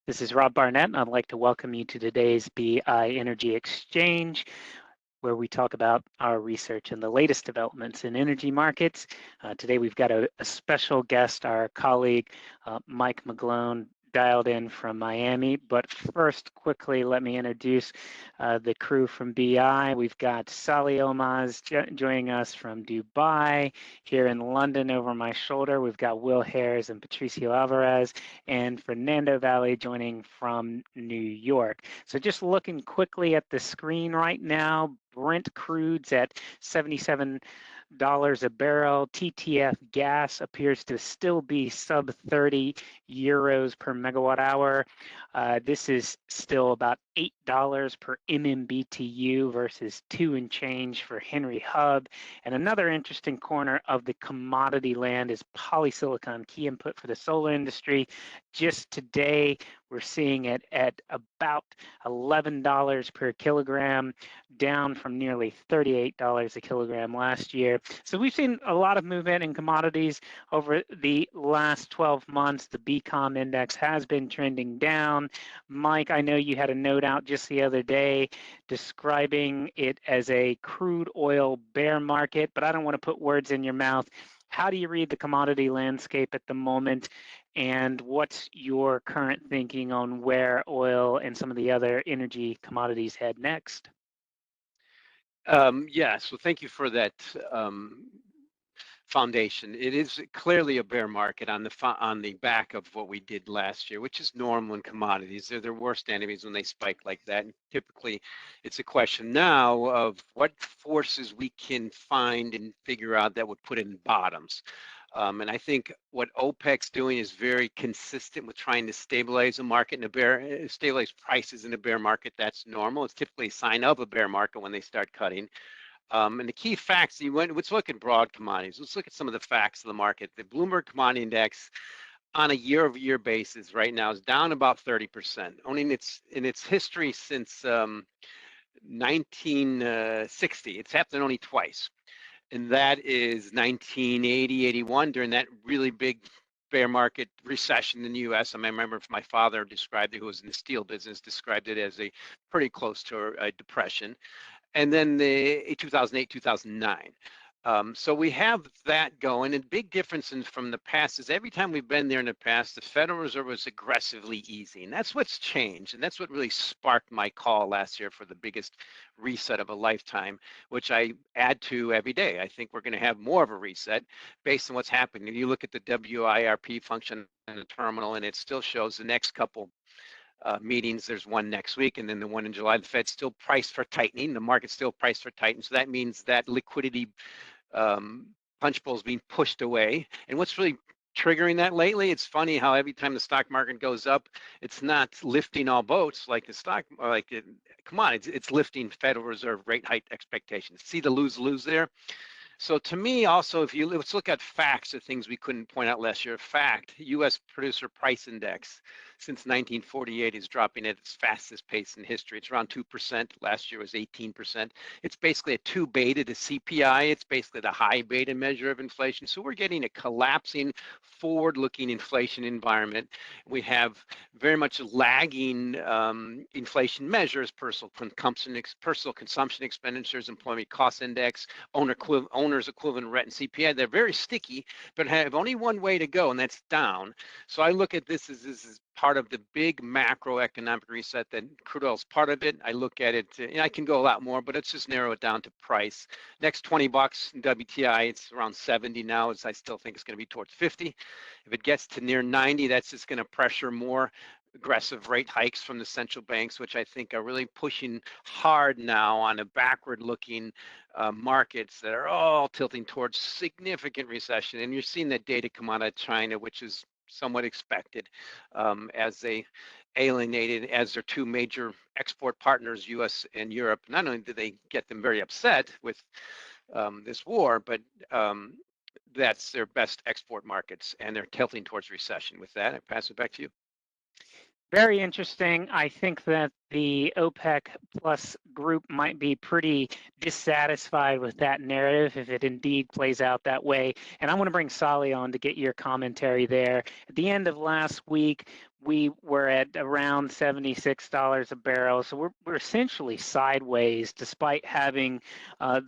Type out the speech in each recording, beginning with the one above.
This is Rob Barnett, and I'd like to welcome you to today's BI Energy Exchange, where we talk about our research and the latest developments in energy markets. Today we've got a special guest, our colleague Mike McGlone, dialed in from Miami. But first, quickly, let me introduce the crew from BI. We've got Sally Omaz joining us from Dubai. Here in London, over my shoulder, we've got Will Hares and Patricio Alvarez, and Fernando Valle joining from New York. So just looking quickly at the screen right now, Brent crude's at $77 a barrel. TTF gas appears to still be sub 30 euros per megawatt hour. This is still about $8 per MMBTU versus 2 and change for Henry Hub. And another interesting corner of the commodity land is polysilicon, key input for the solar industry. Just today, we're seeing it at about $11 per kilogram, down from nearly $38 a kilogram last year. So we've seen a lot of movement in commodities over the last 12 months. The BCOM index has been trending down. Mike, I know you had a note out just the other day describing it as a crude oil bear market, but I don't want to put words in your mouth. How do you read the commodity landscape at the moment, and what's your current thinking on where oil and some of the other energy commodities head next? Yes, well, thank you for that foundation. It is clearly a bear market on the back of what we did last year, which is normal in commodities. They're their worst enemies when they spike like that. And typically, it's a question now of what forces we can find and figure out that would put it in bottoms. And I think what OPEC's doing is very consistent with trying to stabilize the market in stabilize prices in a bear market. That's normal. It's typically a sign of a bear market when they start cutting. And the key facts, let's look at broad commodities. Let's look at some of the facts of the market. The Bloomberg Commodity Index on a year-over-year basis right now is down about 30%. Only in its history since 1960, it's happened only twice. And that is 1980, 81, during that really big bear market recession in the U.S. I remember if my father described it, who was in the steel business, described it as a pretty close to a depression. And then the 2008, 2009. So we have that going. And big difference from the past is every time we've been there in the past, the Federal Reserve was aggressively easy. And that's what's changed. And that's what really sparked my call last year for the biggest reset of a lifetime, which I add to every day. I think we're going to have more of a reset based on what's happening. If you look at the WIRP function in the terminal, and it still shows the next couple meetings. There's one next week and then the one in July. The Fed's still priced for tightening. The market's still priced for tightening. So that means that liquidity punch bowl is being pushed away. And what's really triggering that lately, it's funny how every time the stock market goes up, it's not lifting all boats like the stock, or like commodities. It's lifting Federal Reserve rate hike expectations. See the lose-lose there? So to me, also, let's look at facts of things we couldn't point out last year. Fact, U.S. Producer Price Index since 1948 is dropping at its fastest pace in history. It's around 2%. Last year was 18%. It's basically a 2 beta to CPI. It's basically the high beta measure of inflation. So we're getting a collapsing, forward-looking inflation environment. We have very much lagging inflation measures, personal consumption expenditures, employment cost index, owner's equivalent rent and CPI. They're very sticky, but have only one way to go, and that's down. So I look at this as part of the big macroeconomic reset that crude oil is part of it. I look at it, and I can go a lot more, but let's just narrow it down to price. Next $20 in WTI, it's around 70 now. I still think it's going to be towards 50. If it gets to near 90, that's just going to pressure more aggressive rate hikes from the central banks, which I think are really pushing hard now on a backward-looking markets that are all tilting towards significant recession. And you're seeing that data come out of China, which is somewhat expected as they alienated as their two major export partners, US and Europe. Not only did they get them very upset with this war, but that's their best export markets, and they're tilting towards recession. With that, I pass it back to you. Very interesting. I think that the OPEC plus group might be pretty dissatisfied with that narrative if it indeed plays out that way. And I want to bring Sally on to get your commentary there. At the end of last week, we were at around $76 a barrel. So we're essentially sideways despite having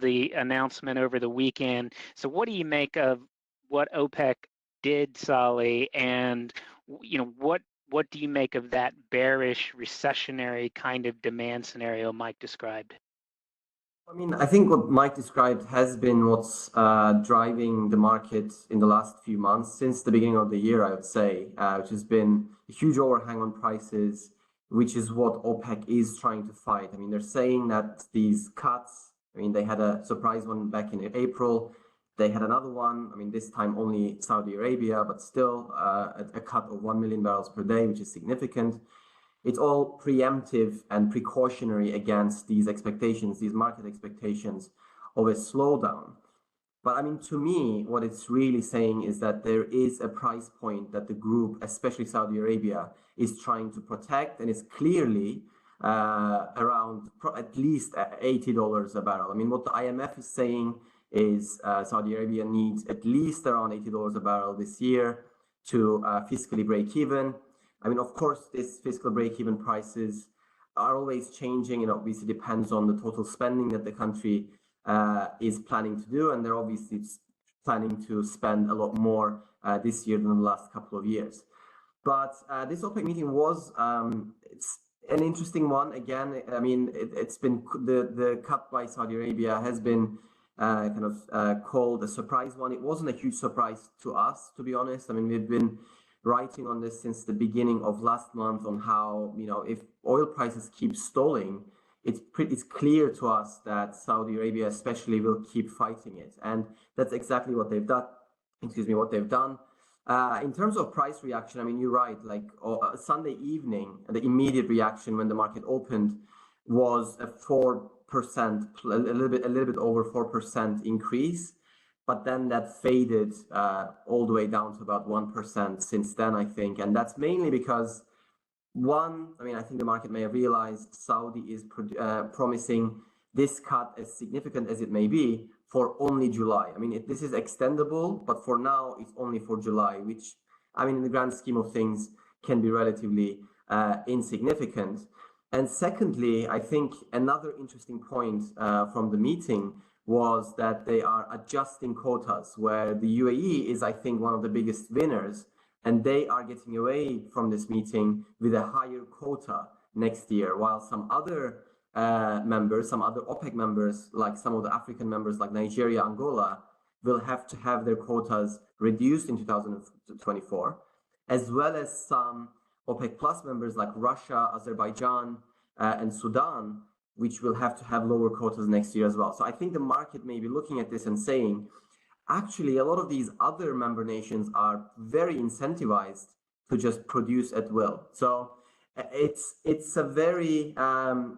the announcement over the weekend. So what do you make of what OPEC did, Solly, and what do you make of that bearish recessionary kind of demand scenario Mike described? I mean, I think what Mike described has been what's driving the market in the last few months, since the beginning of the year, I would say, which has been a huge overhang on prices, which is what OPEC is trying to fight. I mean, they're saying that these cuts, I mean, they had a surprise one back in April. They had another one, I mean, this time only Saudi Arabia, but still a cut of 1 million barrels per day, which is significant. It's all preemptive and precautionary against these expectations, these market expectations of a slowdown. But I mean, to me, what it's really saying is that there is a price point that the group, especially Saudi Arabia, is trying to protect, and it's clearly around at least $80 a barrel. I mean, what the IMF is saying is Saudi Arabia needs at least around $80 a barrel this year to fiscally break even. I mean, of course, this fiscal break-even prices are always changing. It obviously depends on the total spending that the country is planning to do, and they're obviously planning to spend a lot more this year than the last couple of years. But this OPEC meeting was it's an interesting one. Again, I mean, it's been the cut by Saudi Arabia has been kind of called a surprise one. It wasn't a huge surprise to us, to be honest. I mean, we've been writing on this since the beginning of last month on how, if oil prices keep stalling, it's clear to us that Saudi Arabia especially will keep fighting it. And that's exactly what they've done. In terms of price reaction, I mean, you're right, like Sunday evening, the immediate reaction when the market opened was a 4%, a little bit over 4% increase. But then that faded all the way down to about 1% since then, I think. And that's mainly because, one, I mean, I think the market may have realized Saudi is promising this cut, as significant as it may be, for only July. I mean, this is extendable, but for now, it's only for July, which, I mean, in the grand scheme of things, can be relatively insignificant. And secondly, I think another interesting point from the meeting was that they are adjusting quotas, where the UAE is, I think, one of the biggest winners, and they are getting away from this meeting with a higher quota next year, while some other members, some other OPEC members, like some of the African members like Nigeria, Angola, will have to have their quotas reduced in 2024, as well as some OPEC Plus members like Russia, Azerbaijan, and Sudan, which will have to have lower quotas next year as well. So I think the market may be looking at this and saying, actually, a lot of these other member nations are very incentivized to just produce at will. So it's a very,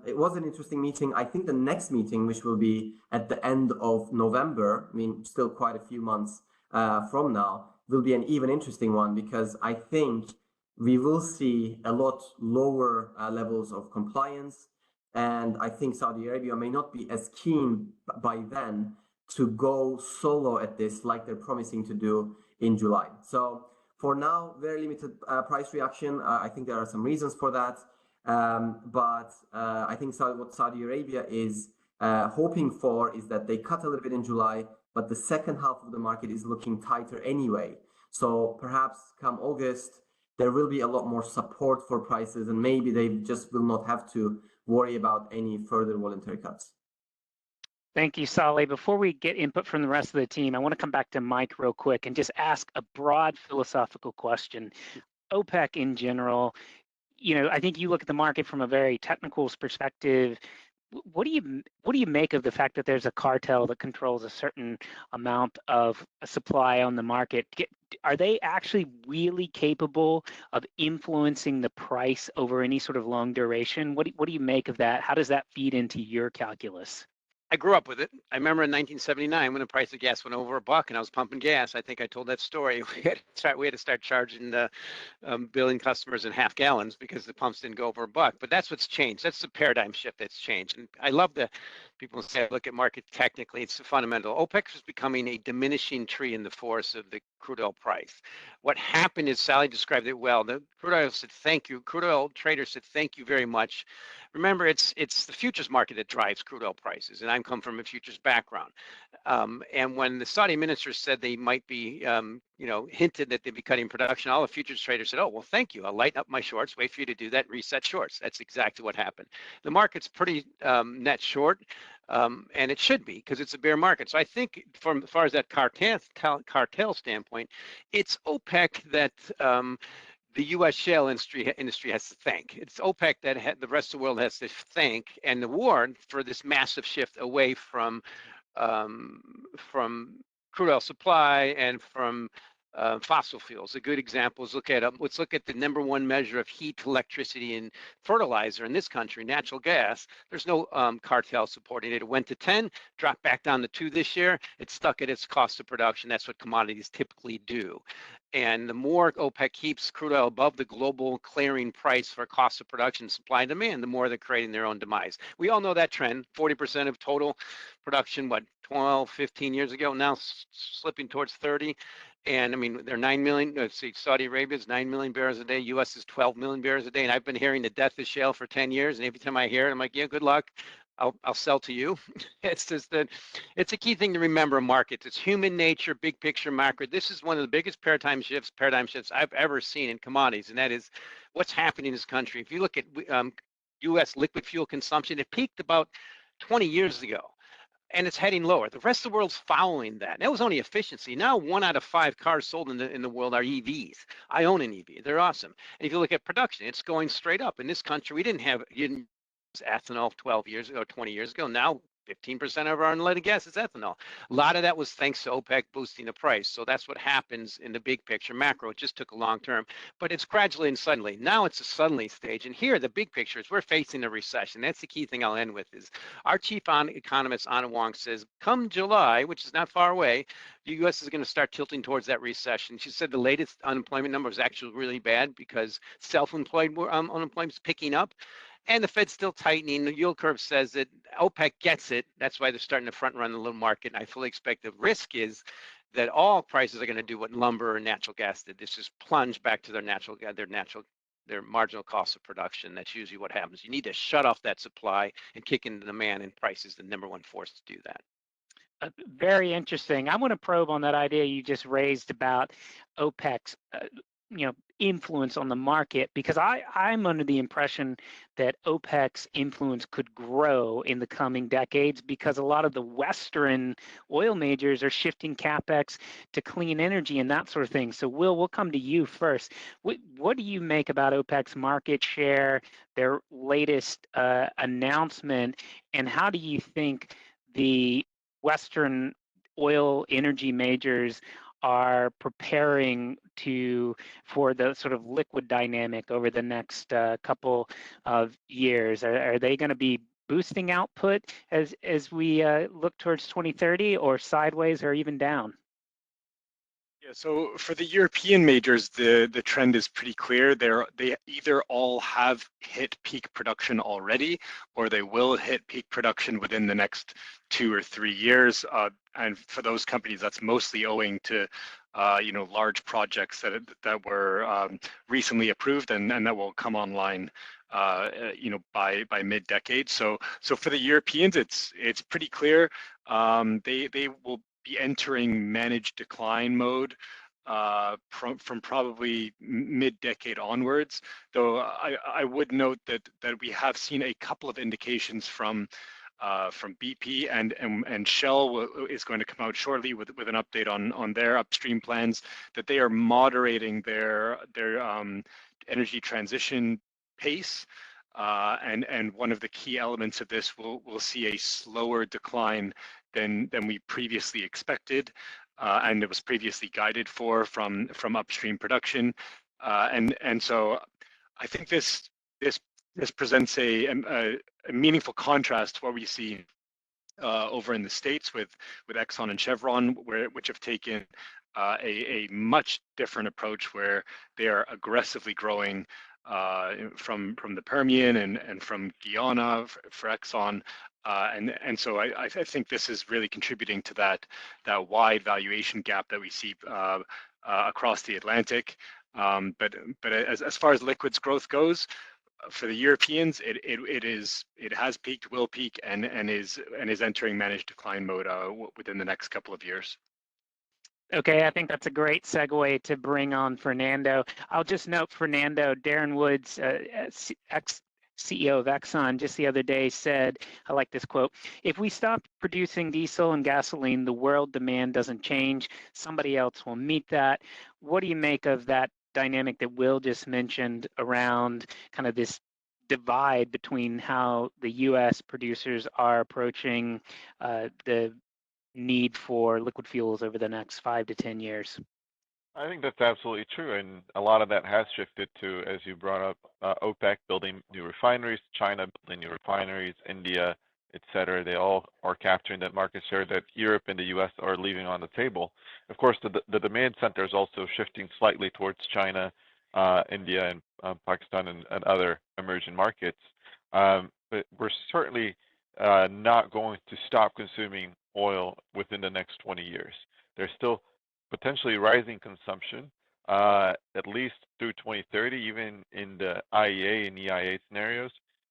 it was an interesting meeting. I think the next meeting, which will be at the end of November, I mean, still quite a few months from now, will be an even interesting one, because I think we will see a lot lower levels of compliance. And I think Saudi Arabia may not be as keen by then to go solo at this like they're promising to do in July. So for now, very limited price reaction. I think there are some reasons for that. But I think what Saudi Arabia is hoping for is that they cut a little bit in July, but the second half of the market is looking tighter anyway. So perhaps come August, there will be a lot more support for prices, and maybe they just will not have to worry about any further voluntary cuts. Thank you, Solly. Before we get input from the rest of the team, I want to come back to Mike real quick and just ask a broad philosophical question. OPEC in general, I think you look at the market from a very technical perspective. What do you make of the fact that there's a cartel that controls a certain amount of supply on the market? Are they actually really capable of influencing the price over any sort of long duration? What do you make of that? How does that feed into your calculus? I grew up with it. I remember in 1979 when the price of gas went over $1 and I was pumping gas. I think I told that story. We had to start charging the billing customers in half gallons because the pumps didn't go over $1. But that's what's changed. That's the paradigm shift that's changed. And I love the people say, look at market technically. It's the fundamental. OPEC is becoming a diminishing tree in the forest of the crude oil price. What happened is, Sally described it well. The crude oil said, thank you. Crude oil traders said, thank you very much. Remember, it's the futures market that drives crude oil prices, and I come from a futures background. And when the Saudi minister said they might be, hinted that they'd be cutting production, all the futures traders said, oh, well, thank you. I'll lighten up my shorts, wait for you to do that, and reset shorts. That's exactly what happened. The market's pretty net short, and it should be because it's a bear market. So I think from as far as that cartel standpoint, it's OPEC that the U.S. shale industry has to thank. It's OPEC that the rest of the world has to thank, and the war for this massive shift away from crude oil supply and from fossil fuels. A good example is let's look at the #1 measure of heat, electricity, and fertilizer in this country, natural gas. There's no cartel supporting it. It went to 10, dropped back down to 2 this year. It's stuck at its cost of production. That's what commodities typically do. And the more OPEC keeps crude oil above the global clearing price for cost of production, supply and demand, the more they're creating their own demise. We all know that trend. 40% of total production, 12, 15 years ago, now slipping towards 30. And I mean, they're 9 million, let's see, Saudi Arabia is 9 million barrels a day. US is 12 million barrels a day. And I've been hearing the death of shale for 10 years. And every time I hear it, I'm like, yeah, good luck. I'll sell to you. It's just that it's a key thing to remember in markets. It's human nature, big picture macro. This is one of the biggest paradigm shifts I've ever seen in commodities. And that is what's happening in this country. If you look at US liquid fuel consumption, it peaked about 20 years ago. And it's heading lower. The rest of the world's following that. That was only efficiency. Now 1 out of 5 cars sold in the world are EVs. I own an EV. They're awesome. And if you look at production, it's going straight up. In this country, we didn't use ethanol 12 years ago, 20 years ago. Now 15% of our unleaded gas is ethanol. A lot of that was thanks to OPEC boosting the price. So that's what happens in the big picture macro. It just took a long term, but it's gradually and suddenly. Now it's a suddenly stage. And here, the big picture is we're facing a recession. That's the key thing I'll end with is our chief economist, Anna Wong, says, come July, which is not far away, the U.S. is going to start tilting towards that recession. She said the latest unemployment number is actually really bad because self-employed unemployment is picking up. And the Fed's still tightening. The yield curve says that OPEC gets it. That's why they're starting to front run the little market. And I fully expect the risk is that all prices are going to do what lumber and natural gas did. This is plunge back to their marginal cost of production. That's usually what happens. You need to shut off that supply and kick in the demand, and price is the #1 force to do that. Very interesting. I want to probe on that idea you just raised about OPEC's influence on the market, because I'm under the impression that OPEC's influence could grow in the coming decades because a lot of the Western oil majors are shifting capex to clean energy and that sort of thing. So Will, we'll come to you first. What do you make about OPEC's market share, their latest announcement, and how do you think the Western oil energy majors are preparing for the sort of liquid dynamic over the next couple of years? Are they going to be boosting output as we look towards 2030, or sideways, or even down? Yeah, so for the European majors, the trend is pretty clear. They either all have hit peak production already, or they will hit peak production within the next 2 or 3 years. And for those companies, that's mostly owing to large projects that were recently approved and that will come online by mid-decade. So for the Europeans, it's pretty clear. They will be entering managed decline mode from probably mid-decade onwards. Though I would note that we have seen a couple of indications from BP and Shell is going to come out shortly with an update on their upstream plans, that they are moderating their energy transition pace. And one of the key elements of this will see a slower decline than we previously expected, and it was previously guided for from upstream production. And so I think this presents a meaningful contrast to what we see over in the States with Exxon and Chevron, which have taken a much different approach, where they are aggressively growing from the Permian and from Guyana for Exxon, and so I think this is really contributing to that wide valuation gap that we see across the Atlantic. But as far as liquids growth goes, for the Europeans, it has peaked, will peak, and is entering managed decline mode within the next couple of years. Okay, I think that's a great segue to bring on Fernando. I'll just note, Fernando, Darren Woods, CEO of Exxon, just the other day said, I like this quote, "If we stop producing diesel and gasoline, the world demand doesn't change. Somebody else will meet that." What do you make of that dynamic that Will just mentioned around kind of this divide between how the U.S. producers are approaching the need for liquid fuels over the next 5 to 10 years? I think that's absolutely true, and a lot of that has shifted to, as you brought up, OPEC building new refineries, China building new refineries, India, et cetera. They all are capturing that market share that Europe and the US are leaving on the table. Of course, the demand center is also shifting slightly towards China, India, and Pakistan, and other emerging markets. But we're certainly not going to stop consuming oil within the next 20 years. There's still potentially rising consumption, at least through 2030, even in the IEA and EIA scenarios.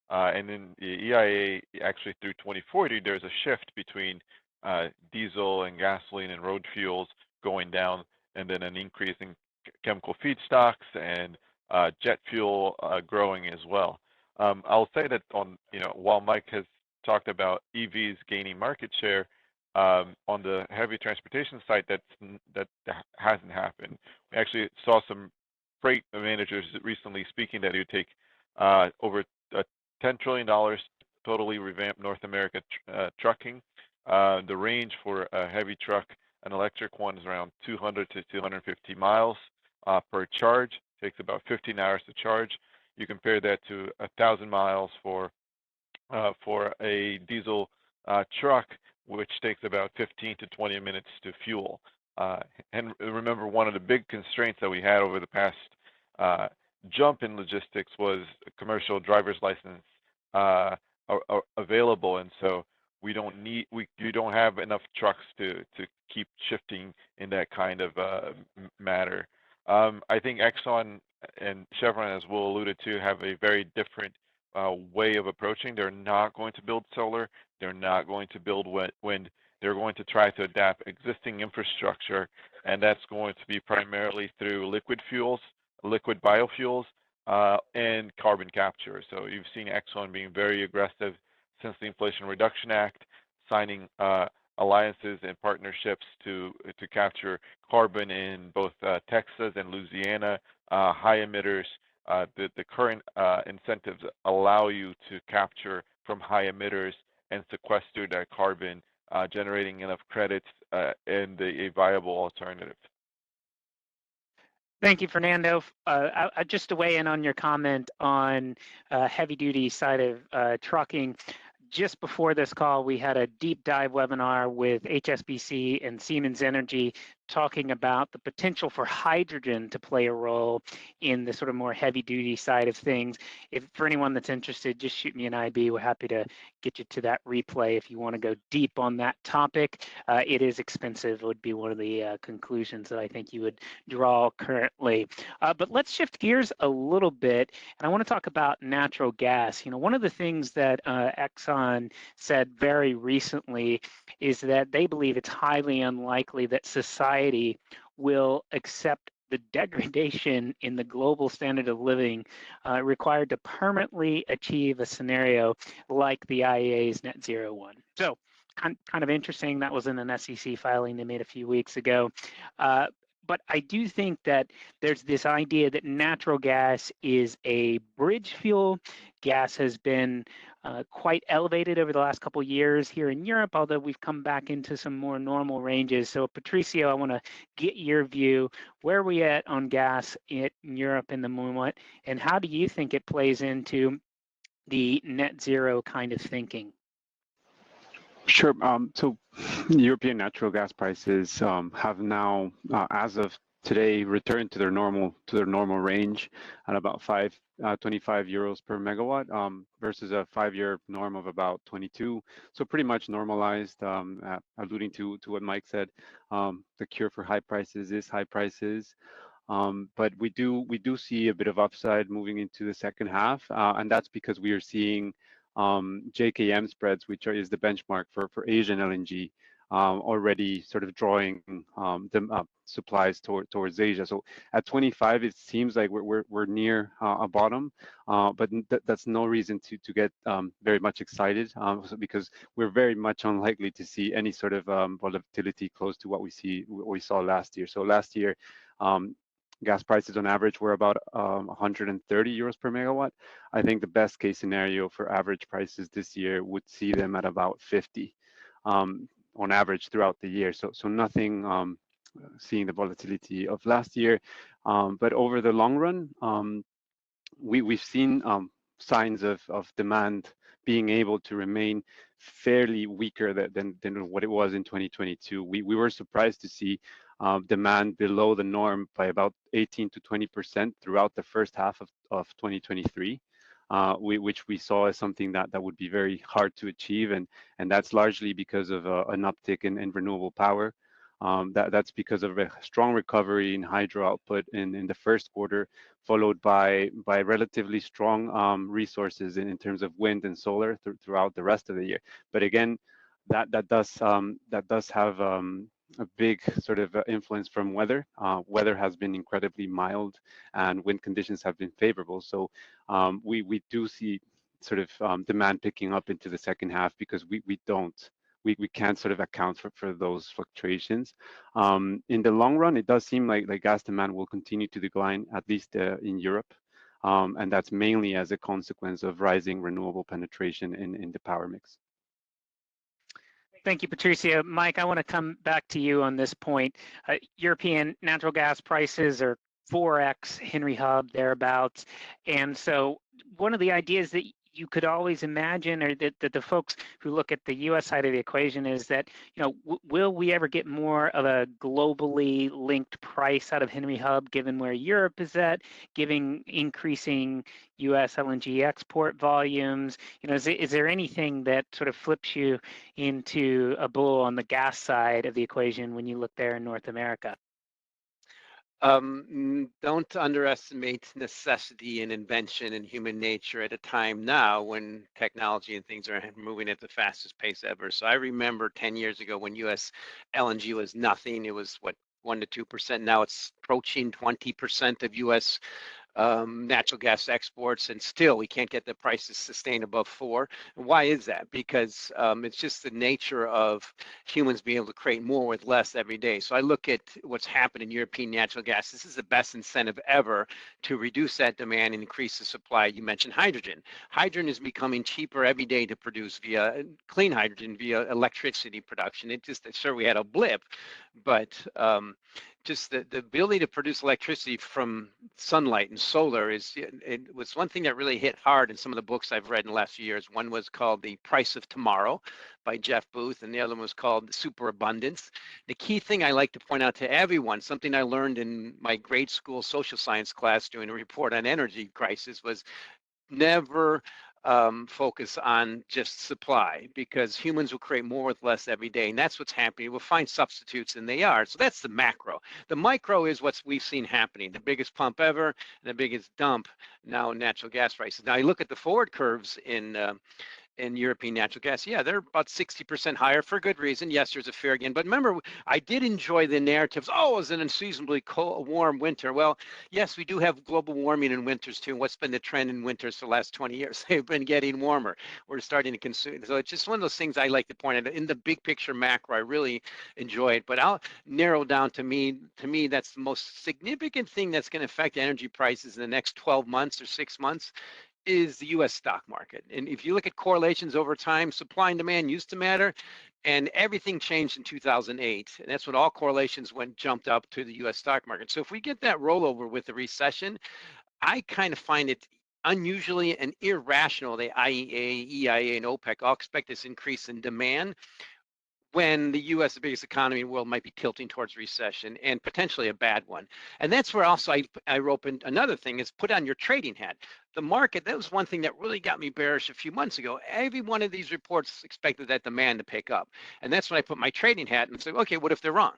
And in the EIA, actually through 2040, there's a shift between diesel and gasoline and road fuels going down, and then an increase in chemical feedstocks and jet fuel growing as well. I'll say that while Mike has talked about EVs gaining market share, on the heavy transportation side, that hasn't happened. We actually saw some freight managers recently speaking that it would take over $10 trillion totally revamp North America trucking. The range for a heavy truck, an electric one, is around 200 to 250 miles per charge. It takes about 15 hours to charge. You compare that to 1,000 miles for a diesel truck, which takes about 15 to 20 minutes to fuel. And remember, one of the big constraints that we had over the past jump in logistics was commercial driver's license available, and so you don't have enough trucks to keep shifting in that kind of matter. I think Exxon and Chevron, as Will alluded to, have a very different way of approaching. They're not going to build solar. They're not going to build wind. They're going to try to adapt existing infrastructure, and that's going to be primarily through liquid fuels, liquid biofuels, and carbon capture. So you've seen Exxon being very aggressive since the Inflation Reduction Act, signing alliances and partnerships to capture carbon in both Texas and Louisiana, high emitters. The current incentives allow you to capture from high emitters and sequester that carbon, generating enough credits and a viable alternative. Thank you, Fernando. Just to weigh in on your comment on heavy-duty side of trucking, just before this call, we had a deep dive webinar with HSBC and Siemens Energy talking about the potential for hydrogen to play a role in the sort of more heavy duty side of things. For anyone that's interested, just shoot me an IB. We're happy to get you to that replay if you want to go deep on that topic. It is expensive, would be one of the conclusions that I think you would draw currently. But let's shift gears a little bit, and I want to talk about natural gas. One of the things that Exxon said very recently is that they believe it's highly unlikely that society will accept the degradation in the global standard of living required to permanently achieve a scenario like the IEA's net zero one. So kind of interesting. That was in an SEC filing they made a few weeks ago. But I do think that there's this idea that natural gas is a bridge fuel. Gas has been quite elevated over the last couple of years here in Europe, although we've come back into some more normal ranges. So Patricio, I want to get your view. Where are we at on gas in Europe in the moment, and how do you think it plays into the net zero kind of thinking? Sure. So European natural gas prices have now, as of today returned to their normal range at about 25 euros per megawatt, versus a 5-year norm of about 22. So pretty much normalized, alluding to what Mike said. The cure for high prices is high prices. But we do see a bit of upside moving into the second half, and that's because we are seeing JKM spreads, which is the benchmark for Asian LNG, already sort of drawing supplies towards Asia. So at 25, it seems like we're near a bottom, but that's no reason to get very much excited, because we're very much unlikely to see any sort of volatility close to what we saw last year. So last year, gas prices on average were about 130 euros per megawatt. I think the best case scenario for average prices this year would see them at about 50 on average throughout the year. So nothing seeing the volatility of last year. But over the long run, we've seen signs of demand being able to remain fairly weaker than what it was in 2022. We were surprised to see demand below the norm by about 18 to 20% throughout the first half of 2023, which we saw as something that would be very hard to achieve, and that's largely because of an uptick in renewable power. That's because of a strong recovery in hydro output in the first quarter, followed by relatively strong resources in terms of wind and solar throughout the rest of the year. But again, that does have a big sort of influence from weather. Weather has been incredibly mild, and wind conditions have been favorable. So we do see sort of demand picking up into the second half, because we can't sort of account for those fluctuations. In the long run, it does seem like gas demand will continue to decline, at least in Europe. And that's mainly as a consequence of rising renewable penetration in the power mix. Thank you, Patricio. Mike, I want to come back to you on this point. European natural gas prices are 4x Henry Hub, thereabouts. And so one of the ideas that you could always imagine, or that the folks who look at the U.S. side of the equation, is that, will we ever get more of a globally linked price out of Henry Hub, given where Europe is at, giving increasing U.S. LNG export volumes? Is there anything that sort of flips you into a bull on the gas side of the equation when you look there in North America? Don't underestimate necessity and invention and human nature at a time now when technology and things are moving at the fastest pace ever. So I remember 10 years ago when US LNG was nothing. It was 1 to 2%. Now it's approaching 20% of US natural gas exports, and still we can't get the prices sustained above 4. Why is that? Because it's just the nature of humans being able to create more with less every day. So I look at what's happened in European natural gas. This is the best incentive ever to reduce that demand and increase the supply. You mentioned hydrogen. Hydrogen is becoming cheaper every day to produce via clean hydrogen, via electricity production. It just, sure, we had a blip, but just the ability to produce electricity from sunlight and solar it was one thing that really hit hard in some of the books I've read in the last few years. One was called The Price of Tomorrow by Jeff Booth, and the other one was called Superabundance. The key thing I like to point out to everyone, something I learned in my grade school social science class doing a report on energy crisis, was never focus on just supply, because humans will create more with less every day, and that's what's happening. We'll find substitutes, and they are. So that's the macro. The micro is what we've seen happening, the biggest pump ever and the biggest dump now in natural gas prices. Now you look at the forward curves in European natural gas, yeah, they're about 60% higher for good reason. Yes, there's a fear again, but remember, I did enjoy the narratives. Oh, it was an unseasonably cold, warm winter. Well, yes, we do have global warming in winters too. What's been the trend in winters for the last 20 years? They've been getting warmer. We're starting to consume. So it's just one of those things I like to point out. In the big picture macro, I really enjoy it, but I'll narrow down to me, that's the most significant thing that's going to affect energy prices in the next 12 months or 6 months is the US stock market. And if you look at correlations over time, supply and demand used to matter, and everything changed in 2008. And that's when all correlations jumped up to the US stock market. So if we get that rollover with the recession, I kind of find it unusually and irrational. The IEA, EIA, and OPEC all expect this increase in demand. when the U.S., the biggest economy in the world, might be tilting towards recession and potentially a bad one. And that's where also I opened another thing is put on your trading hat. The market, that was one thing that really got me bearish a few months ago. Every one of these reports expected that demand to pick up. And that's when I put my trading hat and said, okay, what if they're wrong?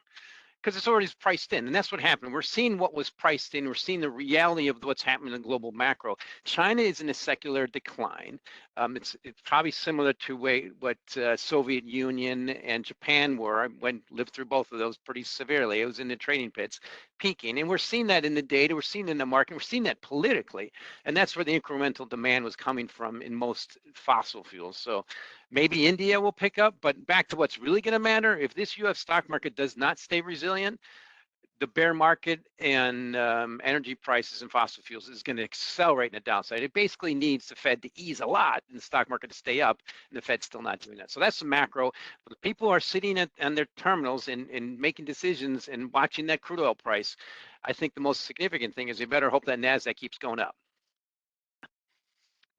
Because it's already priced in, and that's what happened. We're seeing what was priced in. We're seeing the reality of what's happening in the global macro. China is in a secular decline. It's probably similar to what Soviet Union and Japan were. I lived through both of those pretty severely. It was in the trading pits, peaking, and we're seeing that in the data. We're seeing it in the market. We're seeing that politically, and that's where the incremental demand was coming from in most fossil fuels. So maybe India will pick up, but back to what's really going to matter, if this U.S. stock market does not stay resilient, the bear market and energy prices and fossil fuels is going to accelerate in the downside. It basically needs the Fed to ease a lot and the stock market to stay up, and the Fed's still not doing that. So that's the macro. But people are sitting on their terminals and making decisions and watching that crude oil price. I think the most significant thing is they better hope that NASDAQ keeps going up.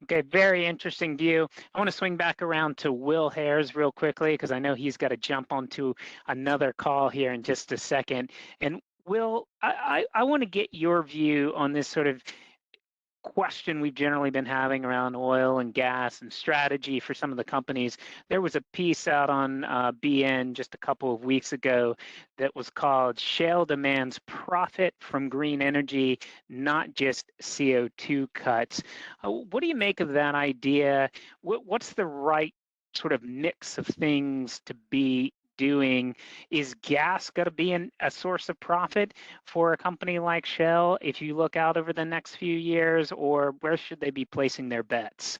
Okay, very interesting view. I want to swing back around to Will Hares real quickly because I know he's got to jump onto another call here in just a second. And Will, I want to get your view on this sort of question we've generally been having around oil and gas and strategy for some of the companies. There was a piece out on BN just a couple of weeks ago that was called "Shale Demands Profit from Green Energy, Not Just CO2 Cuts." What do you make of that idea? What's the right sort of mix of things to be doing? Is gas going to be a source of profit for a company like Shell if you look out over the next few years, or where should they be placing their bets?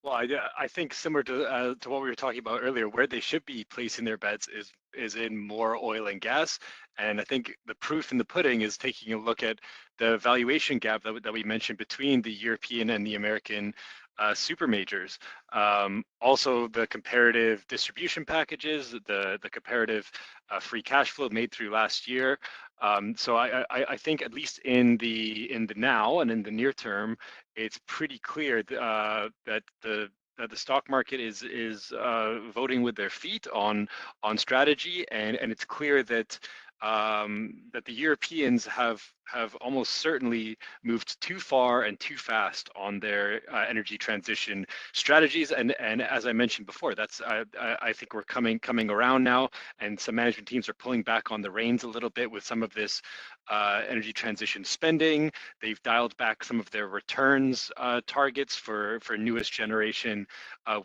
Well, I think similar to what we were talking about earlier, where they should be placing their bets is in more oil and gas. And I think the proof in the pudding is taking a look at the valuation gap that we mentioned between the European and the American super majors. Also, the comparative distribution packages, the comparative free cash flow made through last year. So I think at least in the now and in the near term, it's pretty clear that the stock market is voting with their feet on strategy, and it's clear that that the Europeans have almost certainly moved too far and too fast on their energy transition strategies. And as I mentioned before, that's I think we're coming around now, and some management teams are pulling back on the reins a little bit with some of this energy transition spending. They've dialed back some of their returns targets for newest generation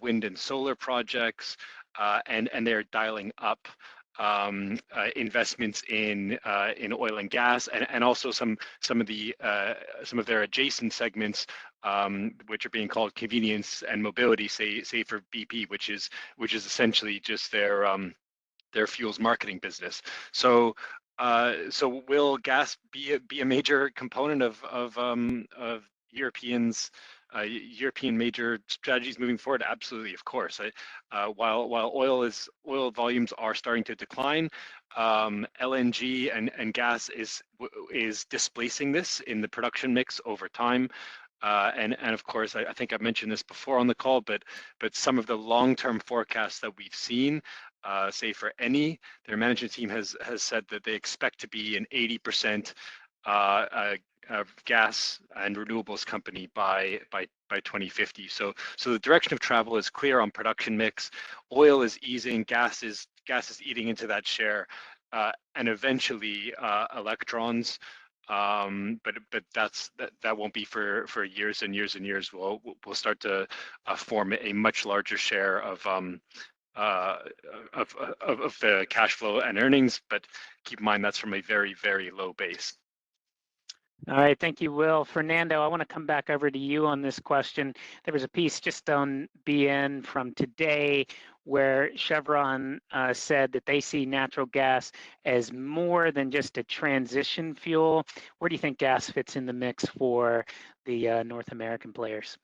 wind and solar projects, and they're dialing up investments in oil and gas, and also some of their adjacent segments, which are being called convenience and mobility, say for BP, which is essentially just their fuels marketing business. So will gas be a major component of European major strategies moving forward? Absolutely, of course. While oil volumes are starting to decline, LNG and gas is displacing this in the production mix over time. And of course, I think I've mentioned this before on the call, but some of the long-term forecasts that we've seen, say for Eni, their management team has said that they expect to be an 80% gas and renewables company by 2050. So the direction of travel is clear on production mix. Oil is easing, gas is eating into that share, and eventually electrons. But that won't be for years and years and years. We'll start to form a much larger share of the cash flow and earnings. But keep in mind that's from a very, very low base. All right, thank you, Will. Fernando, I want to come back over to you on this question. There was a piece just on BN from today where Chevron said that they see natural gas as more than just a transition fuel. Where do you think gas fits in the mix for the North American players?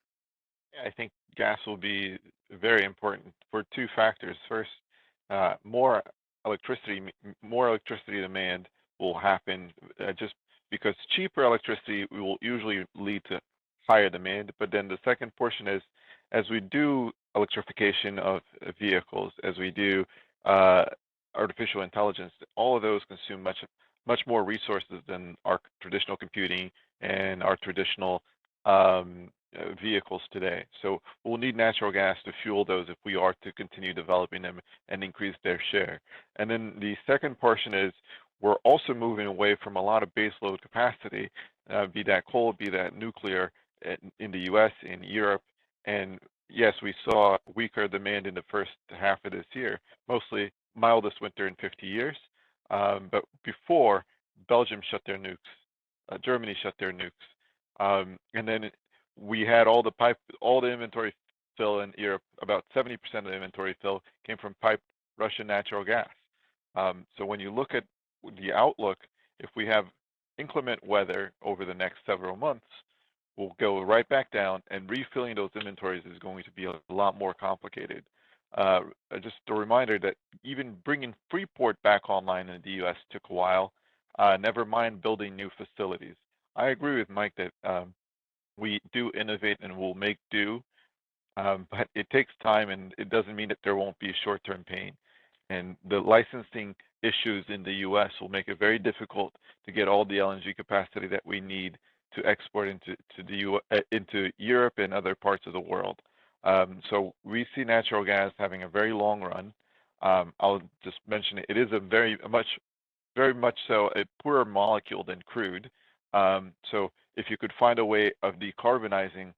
Yeah, I think gas will be very important for two factors. First, more electricity demand will happen just because cheaper electricity will usually lead to higher demand. But then the second portion is, as we do electrification of vehicles, as we do artificial intelligence, all of those consume much more resources than our traditional computing and our traditional vehicles today. So we'll need natural gas to fuel those if we are to continue developing them and increase their share. And then the second portion is we're also moving away from a lot of baseload capacity, be that coal, be that nuclear, in the US, in Europe. And yes, we saw weaker demand in the first half of this year, mostly mildest winter in 50 years. But before, Belgium shut their nukes, Germany shut their nukes. And then we had all the inventory fill in Europe. About 70% of the inventory fill came from piped Russian natural gas. So when you look at the outlook, if we have inclement weather over the next several months, we'll go right back down, and refilling those inventories is going to be a lot more complicated. Just a reminder that even bringing Freeport back online in the US took a while, never mind building new facilities. I agree with Mike that we do innovate and we'll make do, but it takes time, and it doesn't mean that there won't be short-term pain. And the licensing issues in the US will make it very difficult to get all the LNG capacity that we need to export into Europe and other parts of the world. So we see natural gas having a very long run. I'll just mention it is a very much so a poorer molecule than crude. So if you could find a way of decarbonizing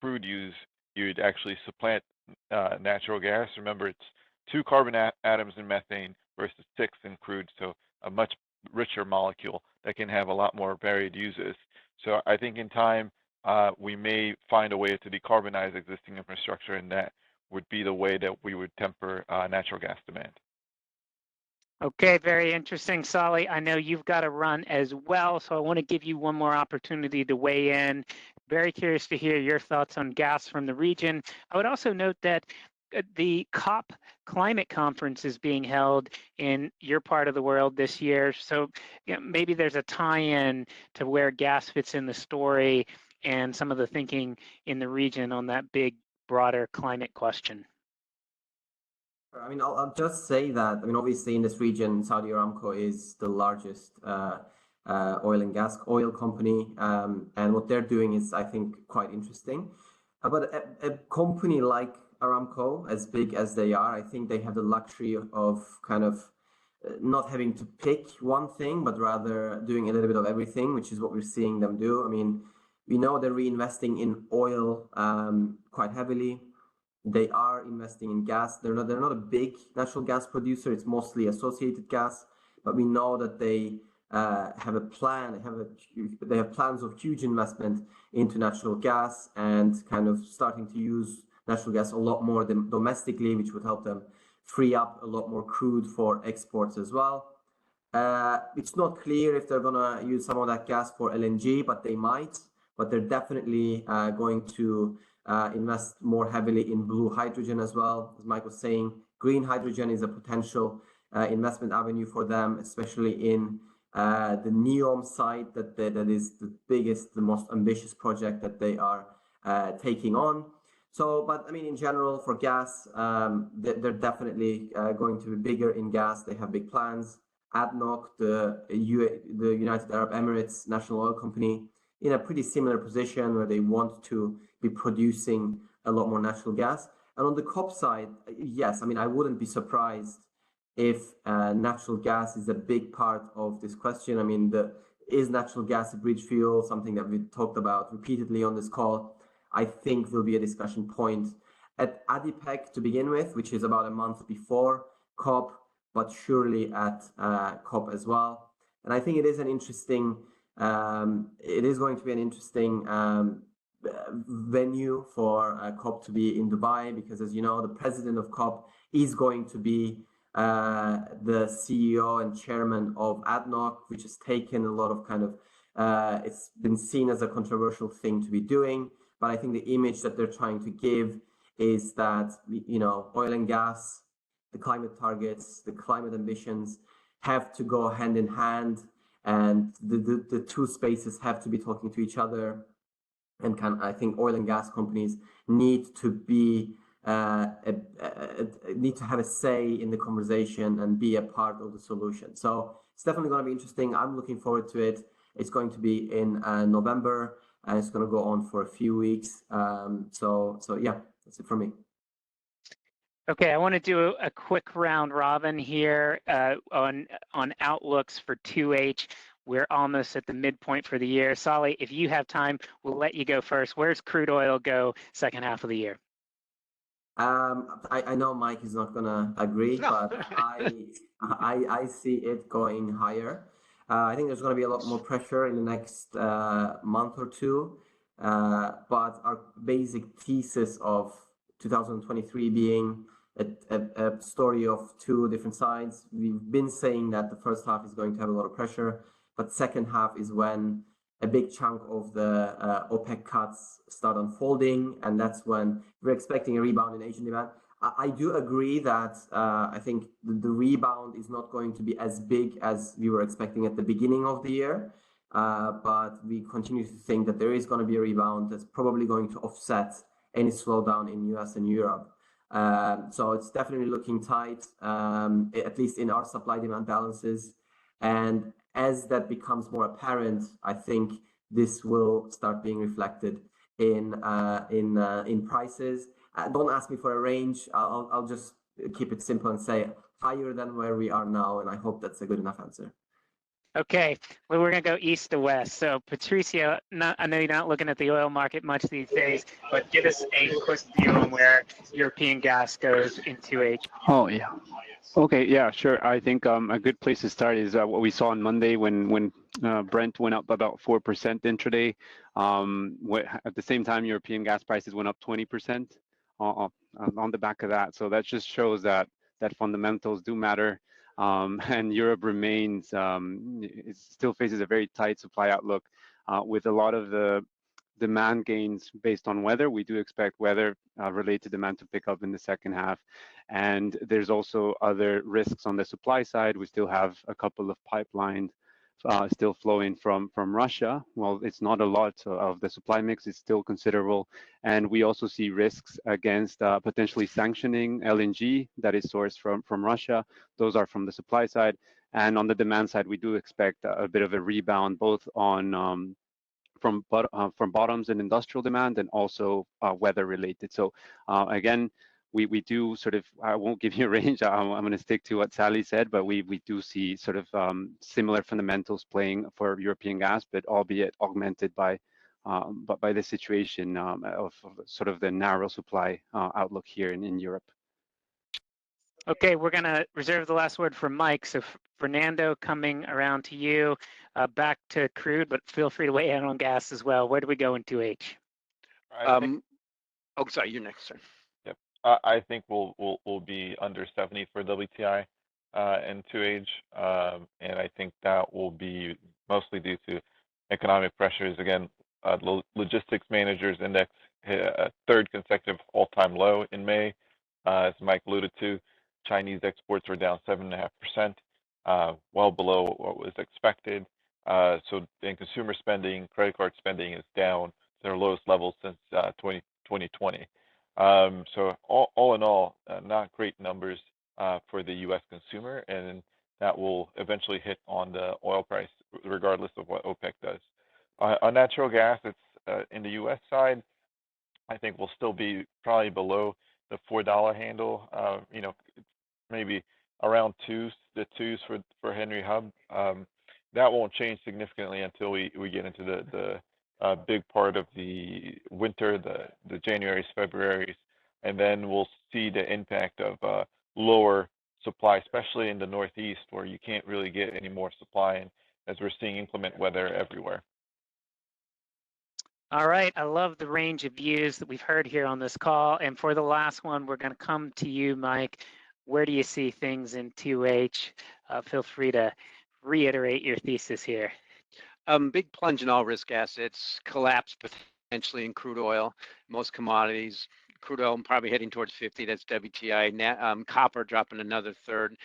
crude use, you'd actually supplant natural gas. Remember, it's 2 carbon atoms in methane versus 6 in crude, so a much richer molecule that can have a lot more varied uses. So I think in time, we may find a way to decarbonize existing infrastructure, and that would be the way that we would temper natural gas demand. Okay, very interesting, Solly. I know you've got to run as well, so I want to give you one more opportunity to weigh in. Very curious to hear your thoughts on gas from the region. I would also note that the COP climate conference is being held in your part of the world this year. So maybe there's a tie-in to where gas fits in the story and some of the thinking in the region on that big, broader climate question. I mean, I'll just say that, I mean, obviously in this region, Saudi Aramco is the largest oil company. And what they're doing is, I think, quite interesting. But a company like Aramco, as big as they are, I think they have the luxury of kind of not having to pick one thing, but rather doing a little bit of everything, which is what we're seeing them do. I mean, we know they're reinvesting in oil quite heavily. They are investing in gas. They're not a big natural gas producer. It's mostly associated gas, but we know that they have a plan. They have plans of huge investment into natural gas and kind of starting to use natural gas a lot more than domestically, which would help them free up a lot more crude for exports as well. It's not clear if they're going to use some of that gas for LNG, but they might. But they're definitely going to invest more heavily in blue hydrogen as well. As Mike was saying, green hydrogen is a potential investment avenue for them, especially in the NEOM site that is the biggest, the most ambitious project that they are taking on. So, but I mean, in general, for gas, they're definitely going to be bigger in gas. They have big plans. ADNOC, the United Arab Emirates National Oil Company, in a pretty similar position where they want to be producing a lot more natural gas. And on the COP side, yes, I mean, I wouldn't be surprised if natural gas is a big part of this question. I mean, is natural gas a bridge fuel, something that we talked about repeatedly on this call? I think will be a discussion point at ADIPEC to begin with, which is about a month before COP, but surely at COP as well. And I think it is an interesting, it is going to be an interesting venue for COP to be in Dubai, because as you know, the president of COP is going to be the CEO and chairman of ADNOC, which has taken a lot of kind of, it's been seen as a controversial thing to be doing. But I think the image that they're trying to give is that, you know, oil and gas, the climate targets, the climate ambitions have to go hand in hand, and the two spaces have to be talking to each other. And I think oil and gas companies need to be need to have a say in the conversation and be a part of the solution. So it's definitely going to be interesting. I'm looking forward to it. It's going to be in November, and it's going to go on for a few weeks. So yeah, that's it for me. Okay, I want to do a quick round robin here on outlooks for 2H. We're almost at the midpoint for the year. Sally, if you have time, we'll let you go first. Where's crude oil go second half of the year? I know Mike is not gonna agree, but I see it going higher. I think there's going to be a lot more pressure in the next month or two. But our basic thesis of 2023 being a story of two different sides. We've been saying that the first half is going to have a lot of pressure, but second half is when a big chunk of the OPEC cuts start unfolding, and that's when we're expecting a rebound in Asian demand. I do agree that I think the rebound is not going to be as big as we were expecting at the beginning of the year, but we continue to think that there is going to be a rebound that's probably going to offset any slowdown in US and Europe. So it's definitely looking tight, at least in our supply-demand balances. And as that becomes more apparent, I think this will start being reflected in prices. Don't ask me for a range. I'll just keep it simple and say higher than where we are now, and I hope that's a good enough answer. Okay, well, we're going to go east to west. So, Patricio, I know you're not looking at the oil market much these days, but give us a quick view on where European gas goes in 2H. Oh, yeah. Okay, yeah, sure. I think a good place to start is what we saw on Monday when Brent went up about 4% intraday. At the same time, European gas prices went up 20% on the back of that. So that just shows that fundamentals do matter. And Europe remains, it still faces a very tight supply outlook with a lot of the demand gains based on weather. We do expect weather related demand to pick up in the second half. And there's also other risks on the supply side. We still have a couple of pipelines still flowing from Russia. Well, it's not a lot of the supply mix, it's still considerable. And we also see risks against potentially sanctioning LNG that is sourced from Russia. Those are from the supply side. And on the demand side, we do expect a bit of a rebound, both on from bottoms in industrial demand and also weather related. So again, we do sort of, I won't give you a range, I'm going to stick to what Sally said, but we do see sort of similar fundamentals playing for European gas, but albeit augmented by the situation of sort of the narrow supply outlook here in Europe. Okay, we're going to reserve the last word for Mike. So Fernando, coming around to you, back to crude, but feel free to weigh in on gas as well. Where do we go in 2H? Oh, sorry, you're next, sir. Yep, I think we'll be under 70 for WTI in 2H, and I think that will be mostly due to economic pressures. Again, logistics managers index hit a third consecutive all-time low in May, as Mike alluded to. Chinese exports were down 7.5%, well below what was expected. So in consumer spending, credit card spending is down to their lowest levels since 2020. So all in all, not great numbers for the U.S. consumer, and that will eventually hit on the oil price, regardless of what OPEC does. On natural gas, it's in the U.S. side, I think we'll still be probably below the $4 handle. You know, maybe around the twos for Henry Hub. That won't change significantly until we get into the big part of the winter, the January's, February's, and then we'll see the impact of lower supply, especially in the Northeast, where you can't really get any more supply, and as we're seeing inclement weather everywhere. All right, I love the range of views that we've heard here on this call. And for the last one, we're going to come to you, Mike. Where do you see things in 2H? Feel free to reiterate your thesis here. Big plunge in all risk assets, collapse potentially in crude oil, most commodities. Crude oil probably heading towards 50, that's WTI. Copper dropping another third.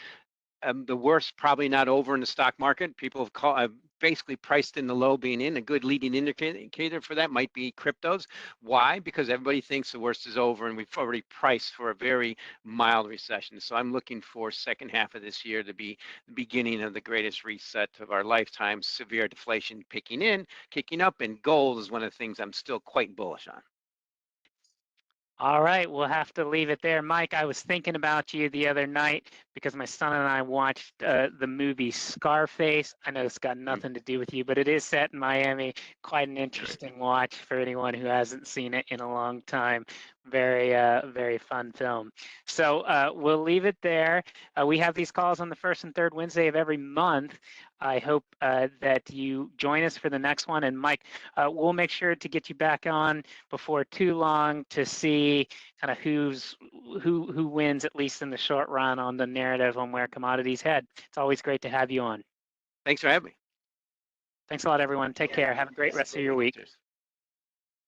The worst probably not over in the stock market. People have basically priced in the low being in. A good leading indicator for that might be cryptos. Why? Because everybody thinks the worst is over, and we've already priced for a very mild recession. So I'm looking for second half of this year to be the beginning of the greatest reset of our lifetime. Severe deflation kicking up, and gold is one of the things I'm still quite bullish on. All right, we'll have to leave it there. Mike, I was thinking about you the other night because my son and I watched the movie Scarface. I know it's got nothing to do with you, but it is set in Miami. Quite an interesting watch for anyone who hasn't seen it in a long time. Very, very fun film. So we'll leave it there. We have these calls on the first and third Wednesday of every month. I hope that you join us for the next one. And Mike, we'll make sure to get you back on before too long to see kind of who wins, at least in the short run, on the narrative on where commodities head. It's always great to have you on. Thanks for having me. Thanks a lot, everyone. Take care. Have a great rest of your week. Cheers.